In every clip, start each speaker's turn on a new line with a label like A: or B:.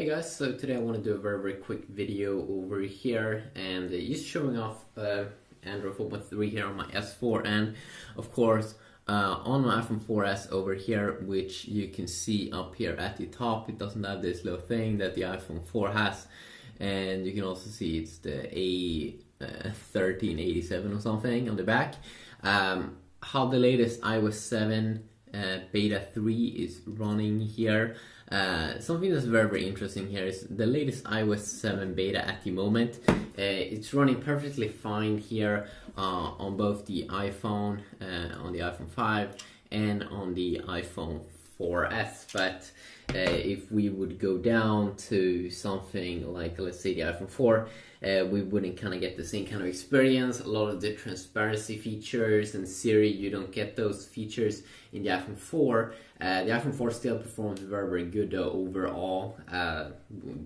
A: Hey guys, so today I want to do a very quick video over here and just showing off Android 4.3 here on my S4 and of course on my iPhone 4S over here, which you can see up here at the top. It doesn't have this little thing that the iPhone 4 has, and you can also see it's the A1387 or something on the back. How the latest iOS 7 beta 3 is running here. Something that's very interesting here is the latest iOS 7 beta at the moment. It's running perfectly fine here on both the iPhone, on the iPhone 5 and on the iPhone 4S, but if we would go down to something like, let's say, the iPhone 4, we wouldn't kind of get the same kind of experience. A lot of the transparency features and Siri, you don't get those features in the iPhone 4. The iPhone 4 still performs very good overall,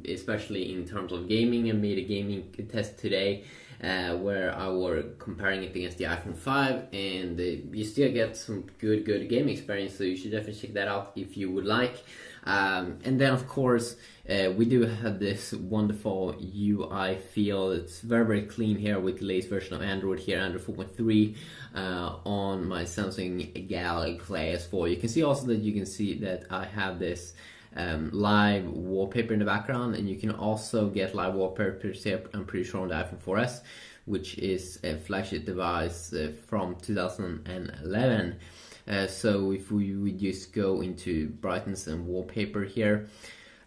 A: especially in terms of gaming. I made a gaming test today where I were comparing it against the iPhone 5, and you still get some good gaming experience, so you should definitely check that out if you would like. And then of course we do have this wonderful UI feel. It's very clean here with the latest version of Android here, Android 4.3 on my Samsung Galaxy S4. You can see also that I have this live wallpaper in the background, and you can also get live wallpapers here, I'm pretty sure, on the iPhone 4S, which is a flagship device from 2011. So if we would just go into brightness and wallpaper here,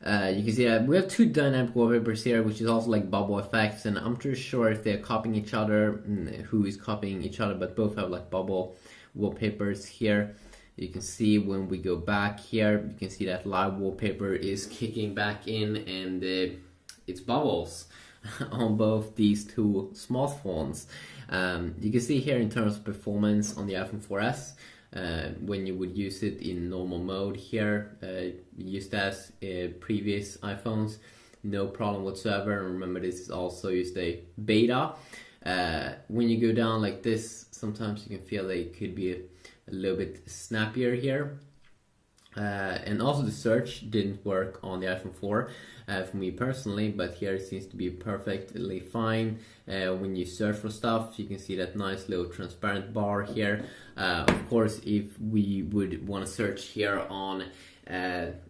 A: you can see that we have two dynamic wallpapers here, which is also like bubble effects, and I'm not sure if they're copying each other, who is copying each other, but both have like bubble wallpapers here. You can see when we go back here, you can see that live wallpaper is kicking back in, and it's bubbles on both these two smartphones. You can see here in terms of performance on the iPhone 4S, when you would use it in normal mode here, used as previous iPhones, no problem whatsoever. And remember, this is also used a beta. When you go down like this, sometimes you can feel that it could be a little bit snappier here. And also the search didn't work on the iPhone 4 for me personally, but here it seems to be perfectly fine. When you search for stuff, you can see that nice little transparent bar here. Of course, if we would want to search here on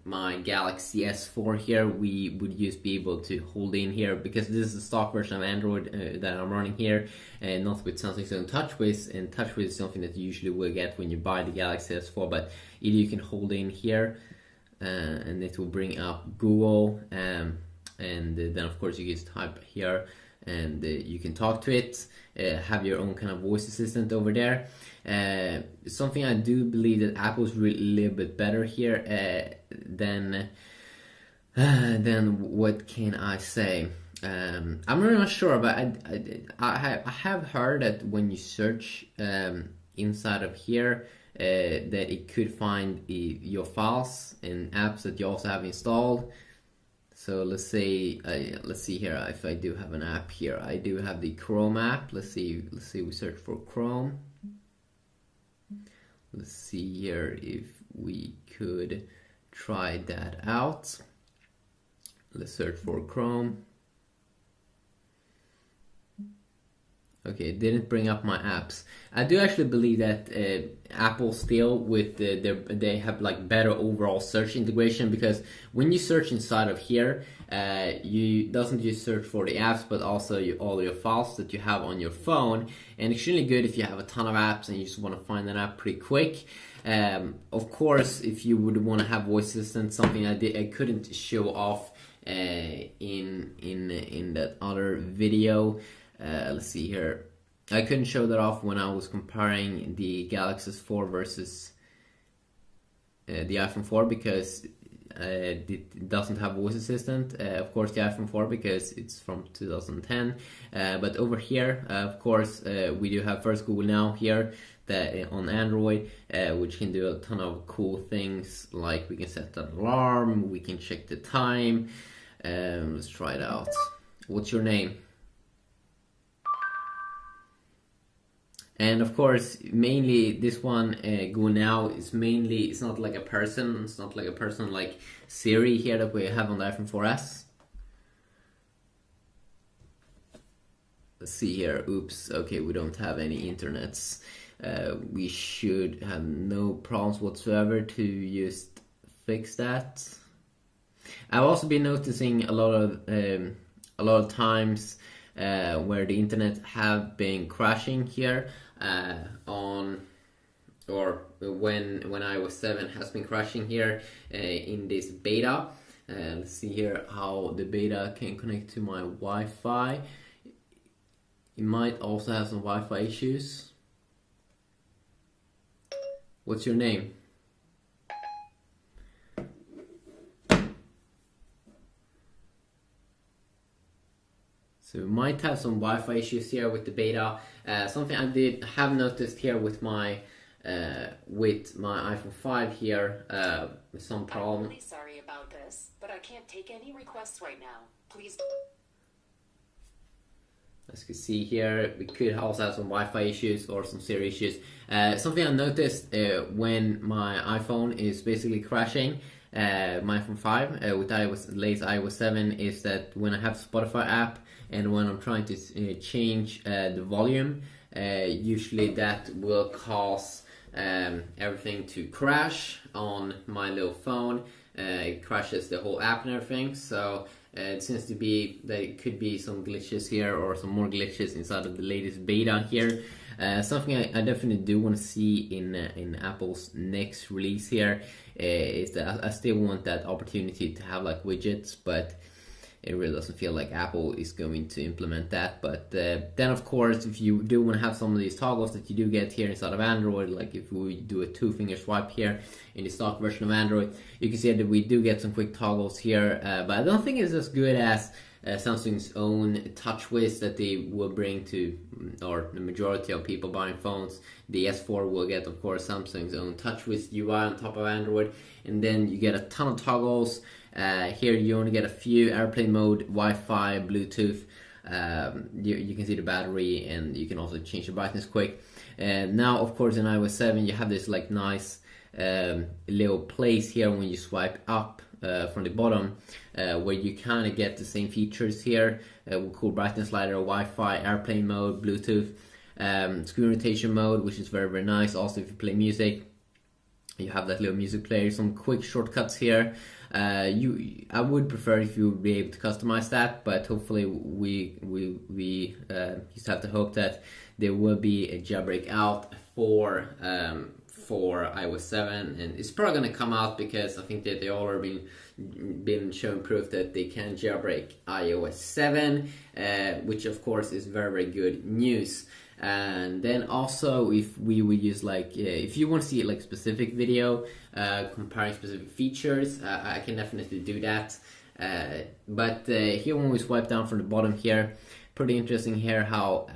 A: my Galaxy S4 here, we would just be able to hold in here, because this is the stock version of Android that I'm running here, and not with Samsung's own TouchWiz, and TouchWiz is something that you usually will get when you buy the Galaxy S4, but either you can hold in here and it will bring up Google, and then of course you just type here and you can talk to it, have your own kind of voice assistant over there. Something I do believe that Apple's really a little bit better here than what can I say? I'm really not sure, but I have heard that when you search inside of here, that it could find your files and apps that you also have installed. So let's see here if I do have an app here. I do have the Chrome app. Let's see, we search for Chrome. Let's see here if we could try that out. Let's search for Chrome. Okay, it didn't bring up my apps. I do actually believe that Apple still, with they have like better overall search integration, because when you search inside of here, you doesn't just search for the apps, but also all your files that you have on your phone. And extremely good if you have a ton of apps and you just want to find an app pretty quick. Of course, if you would want to have voice assistant, something I couldn't show off in that other video. Let's see here. I couldn't show that off when I was comparing the Galaxy S4 versus the iPhone 4, because it doesn't have voice assistant. Of course, the iPhone 4 because it's from 2010. But over here, of course, we do have first Google Now here that on Android, which can do a ton of cool things, like we can set an alarm, we can check the time. Let's try it out. What's your name? And of course, mainly this one, Go Now, is mainly, it's not like a person, it's not like a person like Siri here that we have on the iPhone 4S. Let's see here, oops, okay, we don't have any internets. We should have no problems whatsoever to just fix that. I've also been noticing a lot of times where the internet have been crashing here when iOS 7 has been crashing here in this beta. Let's see here how the beta can connect to my Wi-Fi. It might also have some Wi-Fi issues. What's your name? So we might have some Wi-Fi issues here with the beta. Something I did have noticed here with my iPhone 5 here, some problem.
B: I'm really sorry about this, but I can't take any requests right now. Please.
A: As you can see here, we could also have some Wi-Fi issues or some Siri issues. Something I noticed when my iPhone is basically crashing, my iPhone 5 with latest iOS 7, is that when I have Spotify app and when I'm trying to change the volume, usually that will cause everything to crash on my little phone. It crashes the whole app and everything. So it seems to be that it could be some glitches here or some more glitches inside of the latest beta here. Something I definitely do want to see in Apple's next release here is that I still want that opportunity to have like widgets, but it really doesn't feel like Apple is going to implement that. But then of course, if you do want to have some of these toggles that you do get here inside of Android, like if we do a 2-finger swipe here in the stock version of Android, you can see that we do get some quick toggles here, but I don't think it's as good as Samsung's own TouchWiz that they will bring to, or the majority of people buying phones. The S4 will get, of course, Samsung's own TouchWiz UI on top of Android, and then you get a ton of toggles. Here you only get a few: airplane mode, Wi-Fi, Bluetooth. You can see the battery, and you can also change the brightness quick. Now, of course, in iOS 7, you have this like nice little place here when you swipe up from the bottom, where you kind of get the same features here: cool brightness slider, Wi-Fi, airplane mode, Bluetooth, screen rotation mode, which is very, very nice. Also, if you play music, you have that little music player. Some quick shortcuts here. I would prefer if you would be able to customize that, but hopefully we just have to hope that there will be a jailbreak out for iOS 7, and it's probably going to come out because I think that they already been shown proof that they can jailbreak iOS 7, which of course is very, very good news. And then also, if we would use like if you want to see like specific video comparing specific features, I can definitely do that. But here when we swipe down from the bottom here, pretty interesting here how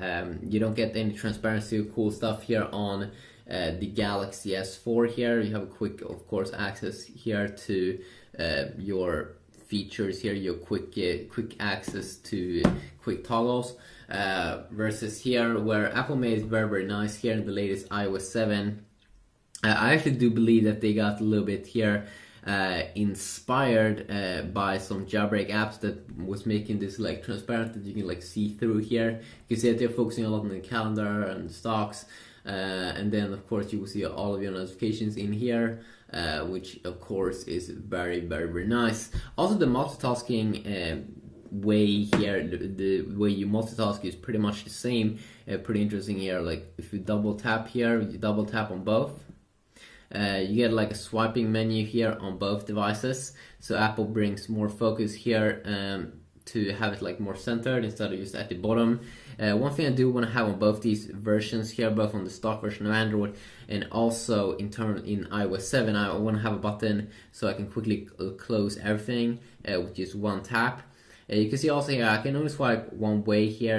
A: you don't get any transparency or cool stuff here on the Galaxy S4 here. You have a quick, of course, access here to your features here, your quick access to quick toggles, versus here where Apple made it very, very nice here in the latest iOS 7. I actually do believe that they got a little bit here inspired by some jailbreak apps that was making this like transparent, that you can like see through here. You can see that they're focusing a lot on the calendar and the stocks, and then of course you will see all of your notifications in here, which of course is very, very, very nice. Also, the multitasking way here, the way you multitask is pretty much the same. Pretty interesting here, like if you double tap here, you double tap on both, you get like a swiping menu here on both devices. So Apple brings more focus here to have it like more centered instead of just at the bottom. One thing I do want to have on both these versions here, both on the stock version of Android and also in iOS 7, I want to have a button so I can quickly close everything with just one tap. You can see also here I can only swipe one way here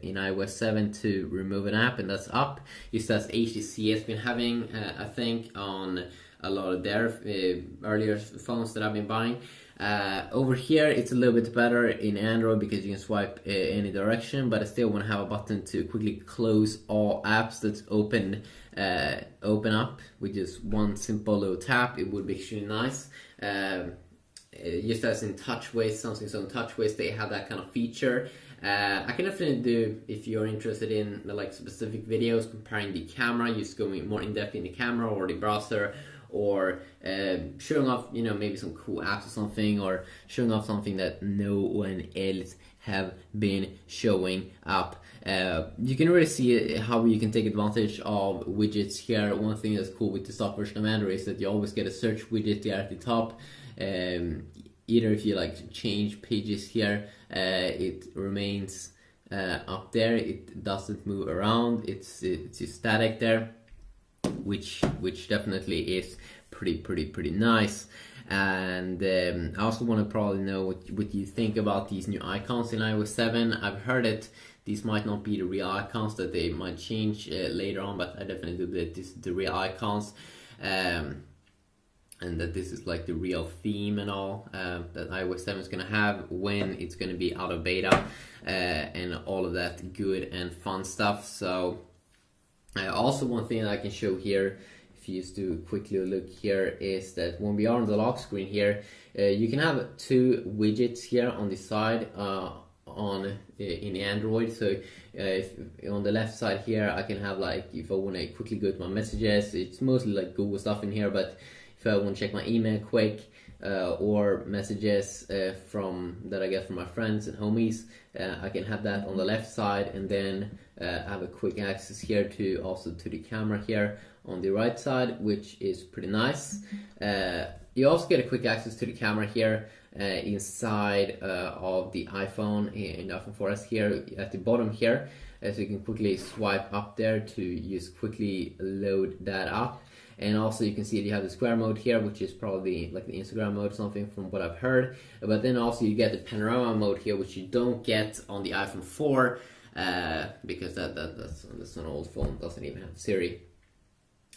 A: in iOS 7 to remove an app, and that's up. Just as HTC has been having, I think, on a lot of their earlier phones that I've been buying. Over here it's a little bit better in Android because you can swipe any direction, but I still want to have a button to quickly close all apps that's open up with just one simple little tap. It would be extremely nice. Just as in TouchWiz, Samsung's own TouchWiz, they have that kind of feature. I can definitely do, if you're interested in like specific videos comparing the camera, just going more in depth in the camera or the browser, or showing off, you know, maybe some cool apps or something, or showing off something that no one else have been showing up. You can really see how you can take advantage of widgets here. One thing that's cool with the stock version of Android is that you always get a search widget there at the top. Either if you like change pages here, it remains up there. It doesn't move around. It's static there, which definitely is pretty nice. And I also want to probably know what you think about these new icons in iOS 7. I've heard that these might not be the real icons, that they might change later on, but I definitely do that this is the real icons. And that this is like the real theme and all that iOS 7 is going to have when it's going to be out of beta, and all of that good and fun stuff. So also one thing that I can show here, if you just do quickly look here, is that when we are on the lock screen here, you can have two widgets here on the side in Android. So if on the left side here, I can have like, if I want to quickly go to my messages, it's mostly like Google stuff in here, but if I want to check my email quick, or messages from that I get from my friends and homies, I can have that on the left side, and then have a quick access here to also to the camera here on the right side, which is pretty nice. You also get a quick access to the camera here inside of the iPhone, in the iPhone 4S here at the bottom here, so you can quickly swipe up there to just quickly load that up. And also you can see that you have the square mode here, which is probably like the Instagram mode or something from what I've heard. But then also you get the panorama mode here, which you don't get on the iPhone 4, because that's an old phone, doesn't even have Siri.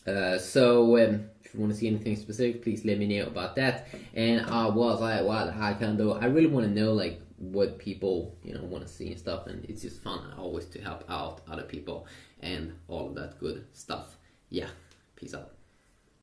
A: So if you want to see anything specific, please let me know about that. And what I can do, I really want to know like what people, you know, want to see and stuff, and it's just fun always to help out other people and all of that good stuff. Yeah, peace out.